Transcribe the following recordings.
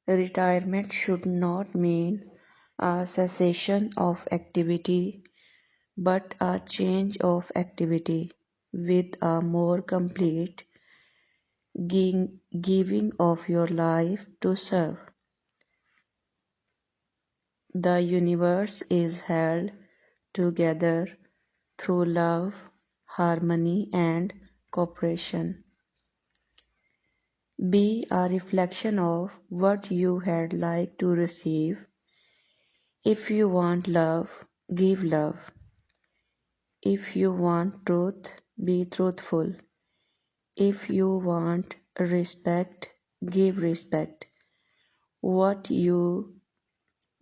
Retirement should not mean a cessation of activity, but a change of activity with a more complete giving of your life to serve. The universe is held together through love, harmony, and cooperation. Be a reflection of what you had like to receive. If you want love, give love. If you want truth, be truthful. If you want respect, give respect. What you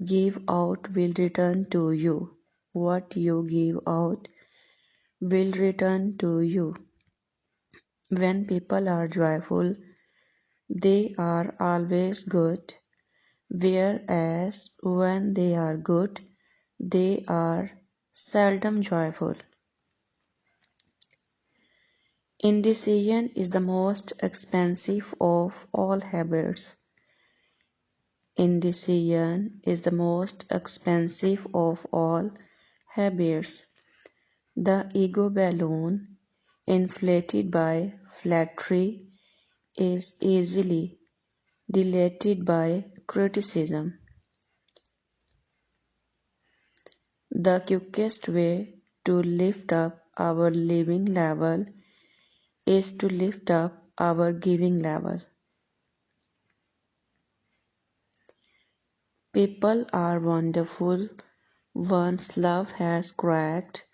give out will return to you. What you give out will return to you. When people are joyful, they are always good, whereas when they are good, they are seldom joyful. Indecision is the most expensive of all habits. Indecision is the most expensive of all habits. The ego balloon, inflated by flattery, is easily dilated by criticism. The quickest way to lift up our living level is to lift up our giving level. People are wonderful once love has cracked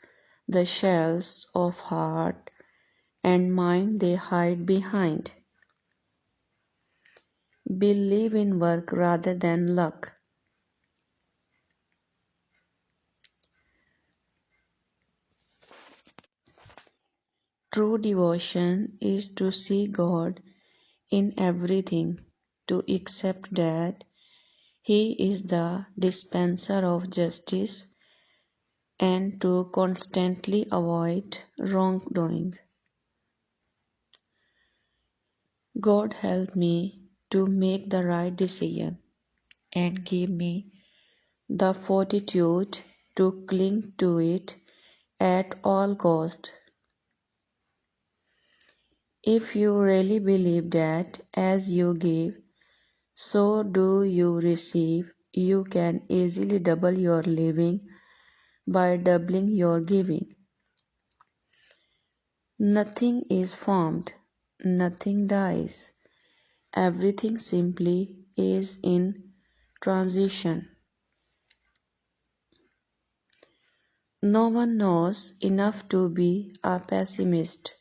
the shells of heart and mind they hide behind. Believe in work rather than luck. True devotion is to see God in everything, to accept that He is the dispenser of justice, and to constantly avoid wrongdoing. God help me to make the right decision and give me the fortitude to cling to it at all cost. If you really believe that as you give, so do you receive, you can easily double your living by doubling your giving. Nothing is formed, nothing dies. Everything simply is in transition. No one knows enough to be a pessimist.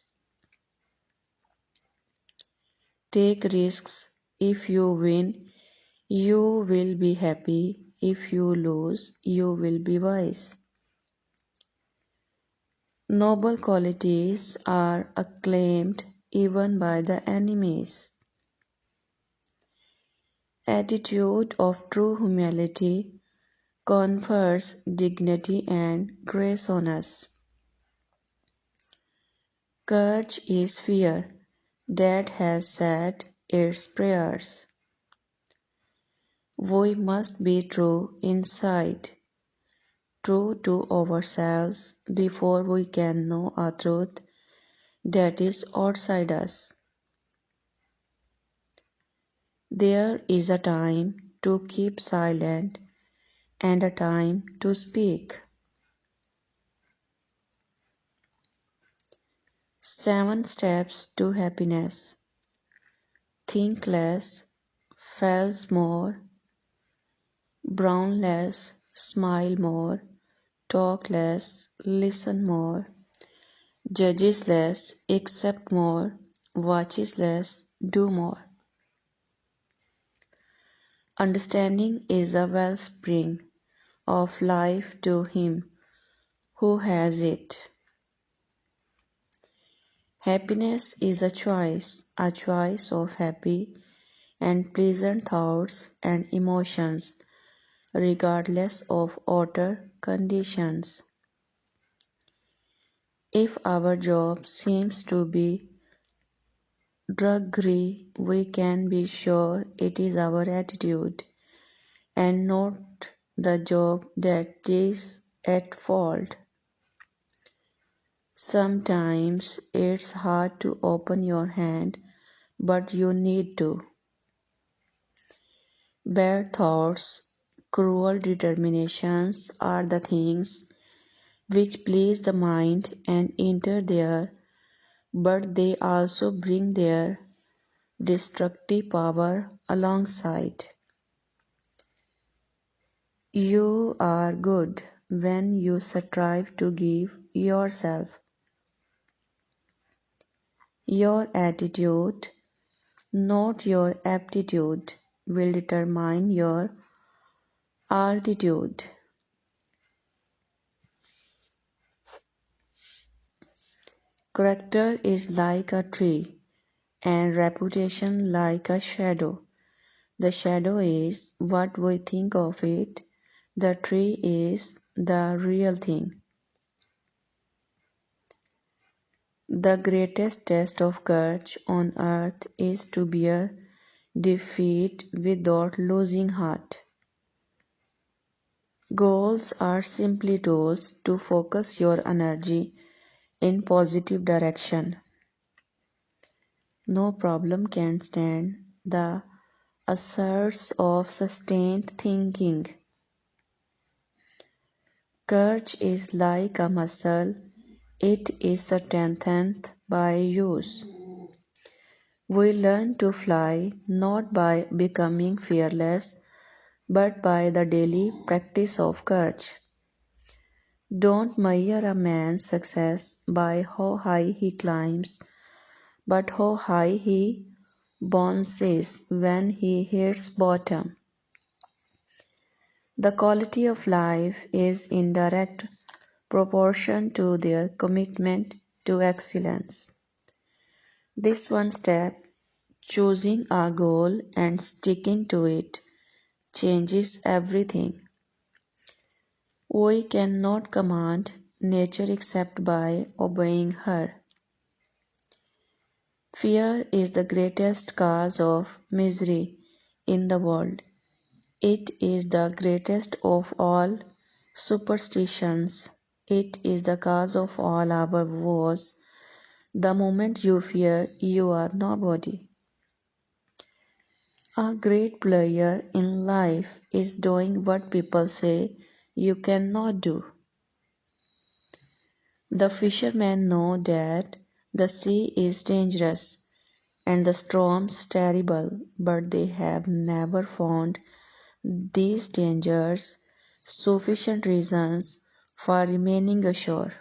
Take risks. If you win, you will be happy. If you lose, you will be wise. Noble qualities are acclaimed even by the enemies. Attitude of true humility confers dignity and grace on us. Courage is fear that has said its prayers. We must be true inside, true to ourselves before we can know a truth that is outside us. There is a time to keep silent and a time to speak. 7 steps to happiness. Think less, feel more, brown less, smile more, talk less, listen more, judges less, accept more, watches less, do more. Understanding is a wellspring of life to him who has it. Happiness is a choice of happy and pleasant thoughts and emotions, regardless of outer conditions. If our job seems to be druggery, we can be sure it is our attitude and not the job that is at fault. Sometimes it's hard to open your hand, but you need to. Bad thoughts, cruel determinations are the things which please the mind and enter there, but they also bring their destructive power alongside. You are good when you strive to give yourself. Your attitude, not your aptitude, will determine your altitude. Character is like a tree, and reputation like a shadow. The shadow is what we think of it, the tree is the real thing. The greatest test of courage on earth is to bear defeat without losing heart. Goals are simply tools to focus your energy in positive direction. No problem can stand the assaults of sustained thinking. Courage is like a muscle, it is strengthened by use. We learn to fly not by becoming fearless, but by the daily practice of courage. Don't measure a man's success by how high he climbs, but how high he bounces when he hits bottom. The quality of life is in direct proportion to their commitment to excellence. This one step, choosing a goal and sticking to it, changes everything. We cannot command nature except by obeying her. Fear is the greatest cause of misery in the world. It is the greatest of all superstitions. It is the cause of all our woes. The moment you fear, you are nobody. A great player in life is doing what people say you cannot do. The fishermen know that the sea is dangerous and the storms terrible, but they have never found these dangers sufficient reasons for remaining ashore.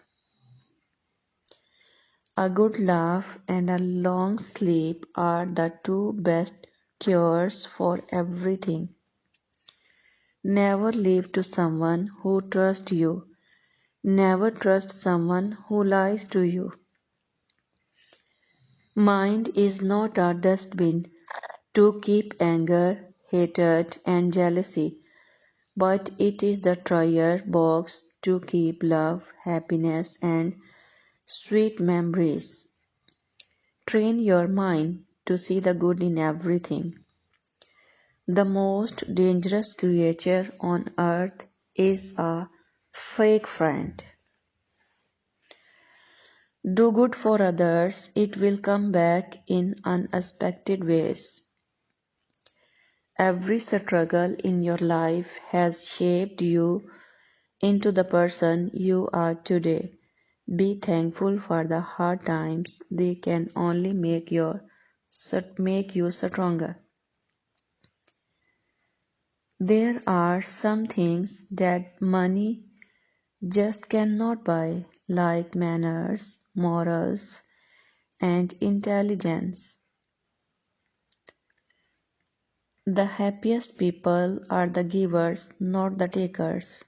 A good laugh and a long sleep are the two best cures for everything. Never leave to someone who trusts you. Never trust someone who lies to you. Mind is not a dustbin to keep anger, hatred, and jealousy, but it is the treasure box to keep love, happiness, and sweet memories. Train your mind to see the good in everything. The most dangerous creature on earth is a fake friend. Do good for others, it will come back in unexpected ways. Every struggle in your life has shaped you into the person you are today. Be thankful for the hard times, they can only make you stronger. There are some things that money just cannot buy, like manners, morals, and intelligence. The happiest people are the givers, not the takers.